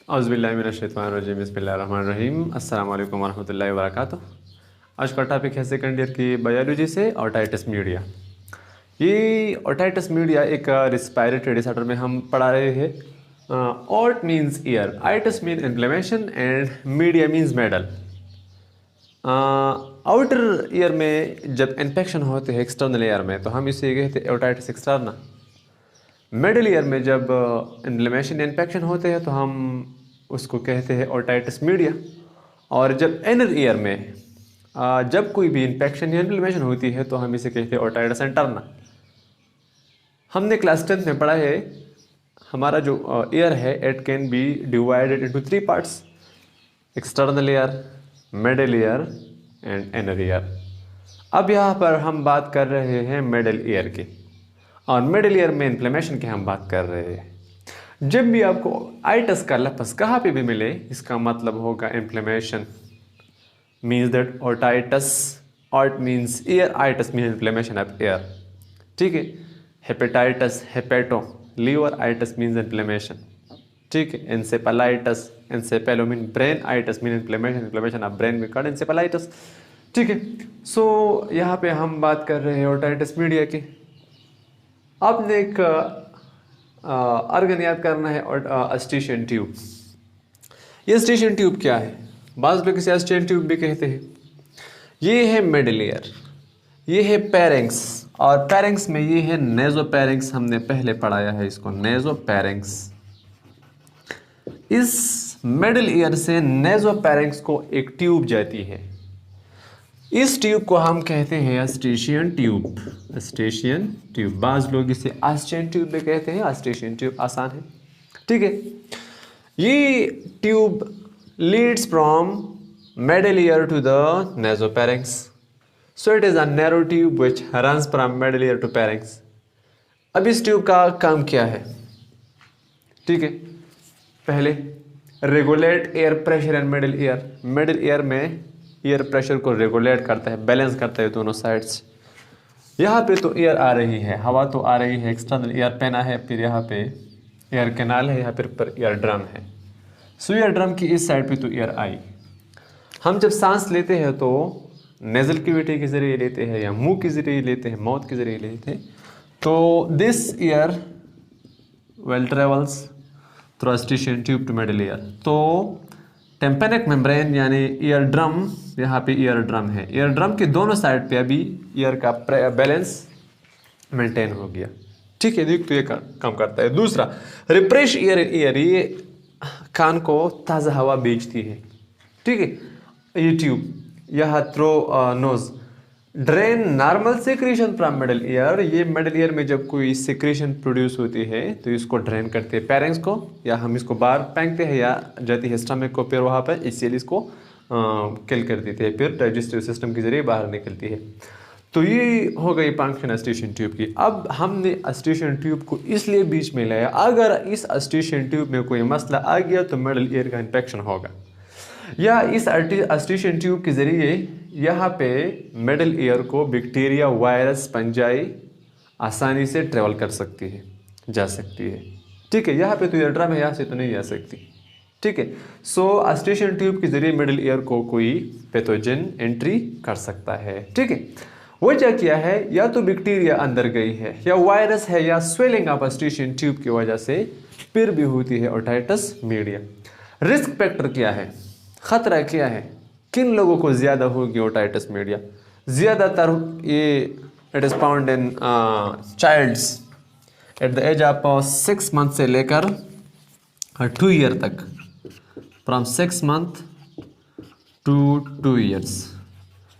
औज़ुबिल्लाहिमिनश्शैतानिर्रजीम बिस्मिल्लाहिर्रहमानिर्रहीम अस्सलाम वालेकुम वरहमतुल्लाहि वबरकातुहू। आज का टॉपिक है सेकंड ईयर की बायोलॉजी से ओटाइटिस मीडिया। ये ओटाइटिस मीडिया एक रिस्पायरेटरी डिसऑर्डर में हम पढ़ा रहे हैं। Ot means ear, itis mean inflammation and media means middle. Outer ear में जब इन्फेक्शन होते हैं एक्सटर्नल ईयर में तो हम इसे कहते हैं ओटाइटिस एक्सटर्ना। मिडिल ईयर में जब इन्फ्लेमेशन इन्फेक्शन होते हैं तो हम उसको कहते हैं ओटाइटिस मीडिया। और जब इनर ईयर में जब कोई भी इन्फेक्शन या इन्फ्लेमेशन होती है तो हम इसे कहते हैं ओटाइटिस इंटरना। हमने क्लास 10th में पढ़ा है हमारा जो ईयर है it can be divided into 3 parts: external ear, middle ear and inner ear. अब यहाँ पर हम बात कर रहे हैं मिडिल ईयर की, और मिडिल ईयर में इन्फ्लेमेशन की हम बात कर रहे हैं। जब भी आपको आइटस का लफ्ज़ कहाँ पे भी मिले इसका मतलब होगा inflammation. Means that otitis, ot means ear, itis means inflammation of ear. ठीक है। Hepatitis, hepato, liver, itis means inflammation. ठीक है। Encephalitis, encephalo mean brain, itis mean inflammation, inflammation of brain में कॉल्ड एंसेफेलाइटिस। ठीक है। सो यहाँ पे हम बात कर रहे हैं ओटाइटिस मीडिया की। आपने एक ऑर्गन याद करना है और अस्टिशियन ट्यूब। ये अस्टिशियन ट्यूब क्या है? बाज़ लोग इसे अस्टिशियन ट्यूब भी कहते हैं। ये है मिडिल ईयर, ये है पेरेंक्स, और पेरेंक्स में ये है नेज़ोपेरेंक्स। हमने पहले पढ़ाया है इसको, नेज़ोपेरेंक्स। इस मिडिल ईयर से नेज़ोपेरेंक्स को एक ट्यूब जाती है। इस ट्यूब को हम कहते हैं अस्टिशियन ट्यूब। अस्टिशियन ट्यूब, बाज़ लोग इसे अस्टिशियन ट्यूब भी कहते हैं। अस्टिशियन ट्यूब आसान है। ठीक है। ये tube leads from middle ear to the nasopharynx. So it is a narrow tube which runs from middle ear to pharynx. अब इस ट्यूब का काम क्या है? ठीक है। पहले regulate air pressure in middle ear. Middle ear में एयर प्रेशर को रेगुलेट करता है, बैलेंस करता है दोनों साइड्स। यहाँ पे तो एयर आ रही है, हवा तो आ रही है, एक्सटर्नल एयर पेना है, फिर यहाँ पे एयर कैनाल है, यहाँ पर एयर ड्रम है। सो एयर ड्रम की इस साइड पे तो एयर आई। हम जब सांस लेते हैं तो नेजल कैविटी के ज़रिए लेते हैं या मुंह के ज़रिए लेते हैं, माउथ के ज़रिए लेते हैं। तो this air well travels through eustachian tube to middle ear. तो टेम्पेनिक मेम्ब्रेन यानी ईयर ड्रम, यहाँ पे ईयर ड्रम है, ईयर ड्रम के दोनों साइड पे अभी ईयर का बैलेंस मेंटेन हो गया। ठीक है। देख तो ये काम करता है। दूसरा, रिफ्रेश ईयर, ईयर ये कान को ताज़ा हवा भेजती है। ठीक है। ये ट्यूब यह through nose drain normal secretion from middle ear. ये मिडिल ईयर में जब कोई सिक्रीशन प्रोड्यूस होती है तो इसको ड्रेन करते हैं पेरेंक्स को, या हम इसको बाहर फेंकते हैं या जाती है स्टमक को, फिर वहाँ पर इसीलिए इसको किल कर देते हैं, फिर डाइजेस्टिव सिस्टम के जरिए बाहर निकलती है। तो ये हो गई फंक्शन अस्टिशियन ट्यूब की। अब हमने अस्टिशियन ट्यूब को इसलिए बीच में लाया, अगर इस अस्टिशियन ट्यूब में कोई मसला आ गया तो मिडिल ईयर का इन्फेक्शन होगा, या इस अस्टिशियन ट्यूब के ज़रिए यहाँ पे मिडिल ईयर को बैक्टीरिया, वायरस, फंजाई आसानी से ट्रेवल कर सकती है, जा सकती है। ठीक है। यहाँ पे तो ईयर ड्रम है, यहाँ से तो नहीं जा सकती। ठीक है। सो अस्टिशियन ट्यूब के ज़रिए मिडिल ईयर को कोई पैथोजन एंट्री कर सकता है। ठीक है। वजह क्या है? या तो बैक्टीरिया अंदर गई है, या वायरस है, या स्वेलिंग ऑफ अस्टिशियन ट्यूब की वजह से फिर भी होती है ओटाइटिस मीडिया। रिस्क फैक्टर क्या है? ख़तरा क्या है? किन लोगों को ज़्यादा होगी ओटाइटिस मीडिया? ज़्यादातर ये it is found in childs at the age of 6 month से लेकर 2 ईयर तक, फ्रॉम 6 मंथ टू 2 ईयर्स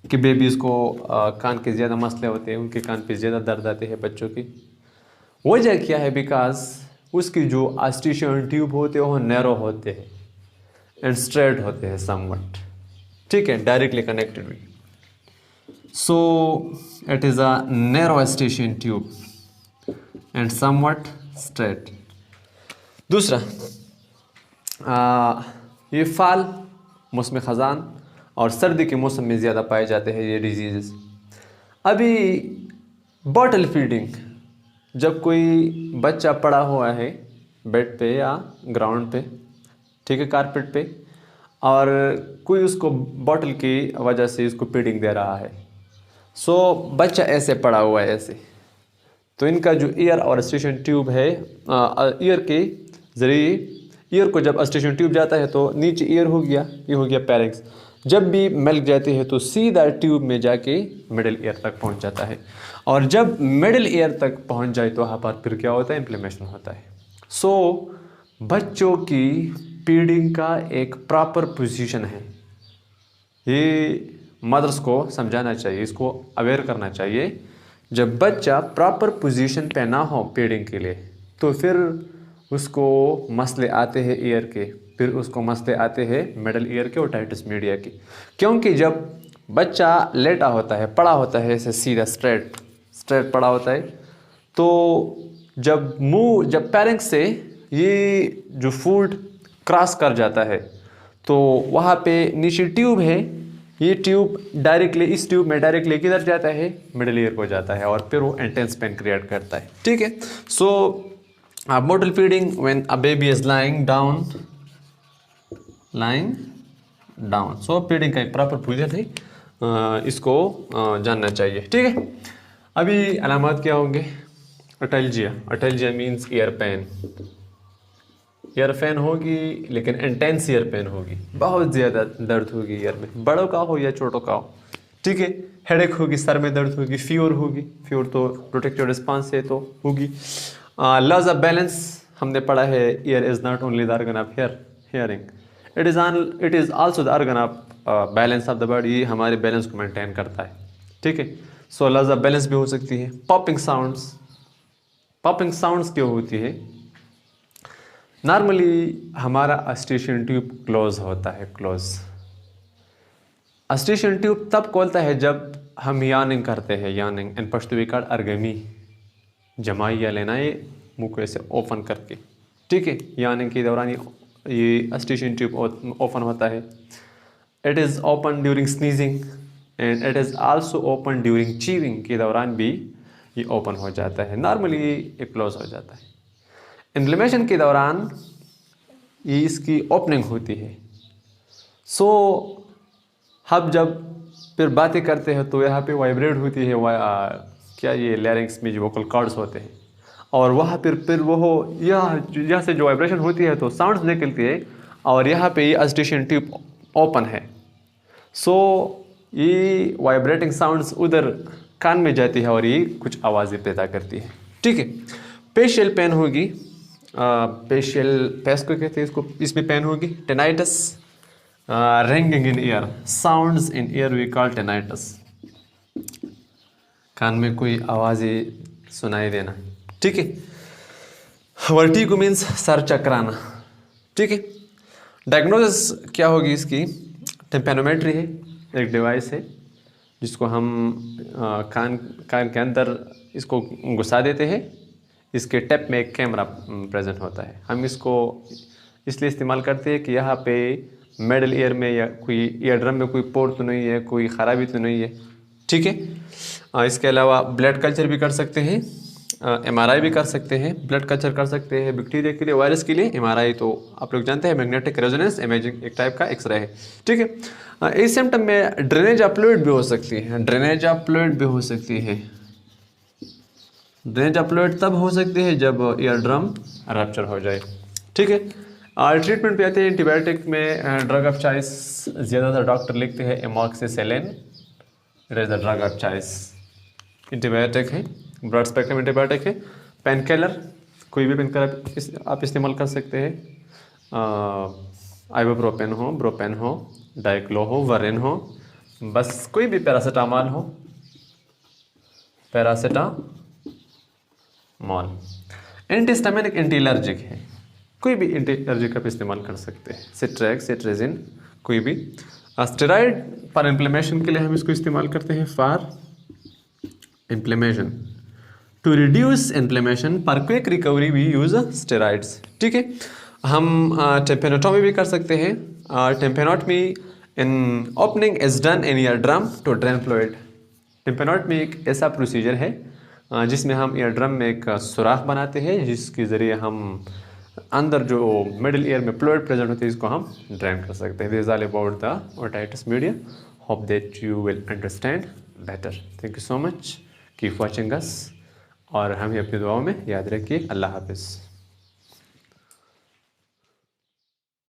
के बेबीज़ को कान के ज़्यादा मसले होते हैं, उनके कान पे ज़्यादा दर्द आते हैं बच्चों की। वजह क्या है? बिकॉज उसकी जो अस्टिशियन ट्यूब होते हैं वो नैरो होते हैं एंड स्ट्रेट होते हैं समवट। ठीक है। डायरेक्टली कनेक्टेड भी। So it is a narrow eustachian tube and somewhat straight. दूसरा, ये फाल, मौसम ख़ज़ान और सर्दी के मौसम में ज़्यादा पाए जाते हैं ये डिजीज़। अभी बॉटल फीडिंग, जब कोई बच्चा पड़ा हुआ है बेड पे या ग्राउंड पे, ठीक है, कारपेट पे, और कोई उसको बॉटल की वजह से इसको फीडिंग दे रहा है। सो बच्चा ऐसे पड़ा हुआ है ऐसे, तो इनका जो ईयर और अस्टेशन ट्यूब है, ईयर के जरिए ईयर को जब अस्टेशन ट्यूब जाता है तो नीचे ईयर हो गया, ये हो गया पैरिंग्स। जब भी मिल्क जाती है तो सीधा ट्यूब में जाके मिडिल ईयर तक पहुंच जाता है, और जब मिडिल ईयर तक पहुंच जाए तो वहाँ पर फिर क्या होता है, इन्फ्लेमेशन होता है। सो बच्चों की फीडिंग का एक प्रॉपर पोजीशन है, ये मदर्स को समझाना चाहिए, इसको अवेयर करना चाहिए। जब बच्चा प्रॉपर पोजीशन पे ना हो फीडिंग के लिए तो फिर उसको मसले आते हैं ईयर के, फिर उसको मसले आते हैं मिडल ईयर के और टाइटस मीडिया के। क्योंकि जब बच्चा लेटा होता है, पड़ा होता है ऐसे सीधा स्ट्रेट पड़ा होता है, तो जब पैरेंक्स से ये जो फूड क्रॉस कर जाता है तो वहाँ पे नीचे ट्यूब है, ये ट्यूब डायरेक्टली इस ट्यूब में डायरेक्टली किधर जाता है, मिडिल ईयर को जाता है, और फिर वो इंटेंस पेन क्रिएट करता है। ठीक है, so bottle feeding when a baby is lying down, so feeding का एक प्रॉपर पोजीशन है, इसको जानना चाहिए। ठीक है, अभी अलामत क्या होंगे, अटैल्जिया मीन्स ईयर पेन होगी, लेकिन इंटेंस ईयर पेन होगी, बहुत ज़्यादा दर्द होगी ईयर में, बड़ों का हो या छोटों का हो। ठीक है, हेडेक होगी, सर में दर्द होगी, फीवर तो प्रोटेक्टिव रिस्पांस है तो होगी। लॉस ऑफ बैलेंस हमने पढ़ा है, year is not only the organ of hearing, it is also the organ of balance of the body, ये हमारे बैलेंस को मेंटेन करता है। ठीक है, सो लॉस ऑफ बैलेंस भी हो सकती है। पॉपिंग साउंड्स क्यों होती है, नॉर्मली हमारा अस्टेशन ट्यूब क्लोज होता है, अस्टेशन ट्यूब तब खोलता है जब हम यानिंग करते हैं, यानिंग इन पश्तो वी कॉल अर्गमी, जमाइया लेना है मुंह को ऐसे ओपन करके। ठीक है, यानिंग के दौरान ये अस्टेशन ट्यूब ओपन होता है। It is open during sneezing and it is also open during chewing के दौरान भी ये ओपन हो जाता है, नॉर्मली ये क्लोज हो जाता है। इन्फ्लेमेशन के दौरान ये इसकी ओपनिंग होती है। सो हम जब फिर बातें करते हैं तो यहाँ पे वाइब्रेट होती है, क्या ये लैरिंक्स में जो वोकल कॉर्ड्स होते हैं, और वहाँ फिर वो यहाँ से जो वाइब्रेशन होती है तो साउंड्स निकलती है, और यहाँ पे ये अस्टेशन ट्यूब ओपन है। सो ये वाइब्रेटिंग साउंड्स उधर कान में जाती है और ये कुछ आवाज़ें पैदा करती है। ठीक है, पेशियल पेन होगी, पेशियल पेस को कहते हैं इसको, इसमें पेन होगी। Tinnitus, ringing in ear, sounds in ear we call tinnitus, कान में कोई आवाज़ें सुनाई देना। ठीक है, वर्टिगो मीन्स सर चकराना। ठीक है, डायग्नोसिस क्या होगी इसकी, टिम्पैनोमेट्री है, एक डिवाइस है जिसको हम कान के अंदर इसको घुसा देते हैं, इसके टेप में एक कैमरा प्रेजेंट होता है। हम इसको इसलिए इस्तेमाल करते हैं कि यहाँ पे मिडल ईयर में या कोई ईयर ड्रम में कोई पोर तो नहीं है, कोई ख़राबी तो नहीं है। ठीक है, इसके अलावा ब्लड कल्चर भी कर सकते हैं, MRI भी कर सकते हैं, ब्लड कल्चर कर सकते हैं बैक्टीरिया के लिए, वायरस के लिए। MRI तो आप लोग जानते हैं, मैग्नेटिक रेजोनेंस इमेजिंग एक टाइप का एक्सरे है। ठीक है, इस सिम्टम में ड्रेनेज ऑफ फ्लूइड भी हो सकती है, ड्रेनेज ऑफ फ्लूइड तब हो सकती है जब ईयर ड्रम रप्चर हो जाए। ठीक है, ट्रीटमेंट पे आते हैं। एंटीबायोटिक में ड्रग ऑफ चॉइस ज़्यादातर डॉक्टर लिखते हैं amoxicillin, it is the drug of choice. Antibiotic है, ब्रॉड स्पेक्ट्रम एंटीबायोटिक है। पेन किलर, कोई भी पेन किलर आप इस्तेमाल कर सकते हैं, आइबुप्रोपेन हो, ब्रोपेन हो, डाइक्लो हो, वरिन हो, बस कोई भी पैरासीटामॉल हो, एंटीस्टामिनिक, एंटी एलर्जिक है, कोई भी एंटी एलर्जिक आप इस्तेमाल कर सकते हैं, सिट्रेक्स, सिट्रेजिन, कोई भी। स्टेरॉइड फॉर इन्फ्लेमेशन के लिए हम इसको इस्तेमाल करते हैं, for inflammation, to reduce inflammation, for quick recovery we use steroids. ठीक है, हम टेम्पेनोटॉमी भी कर सकते हैं। Tympanotomy in opening is done in ear drum to drain fluid. Tympanotomy एक ऐसा प्रोसीजर है जिसमें हम ईयर ड्रम में एक सुराख बनाते हैं, जिसके ज़रिए हम अंदर जो मिडिल ईयर में फ्लूइड प्रेजेंट होती है इसको हम ड्रेन कर सकते हैं। This is all about the otitis media. Hope that you will understand better. Thank you so much, keep watching us और हमें अपनी दुआओं में याद रखिए। अल्लाह हाफिज़।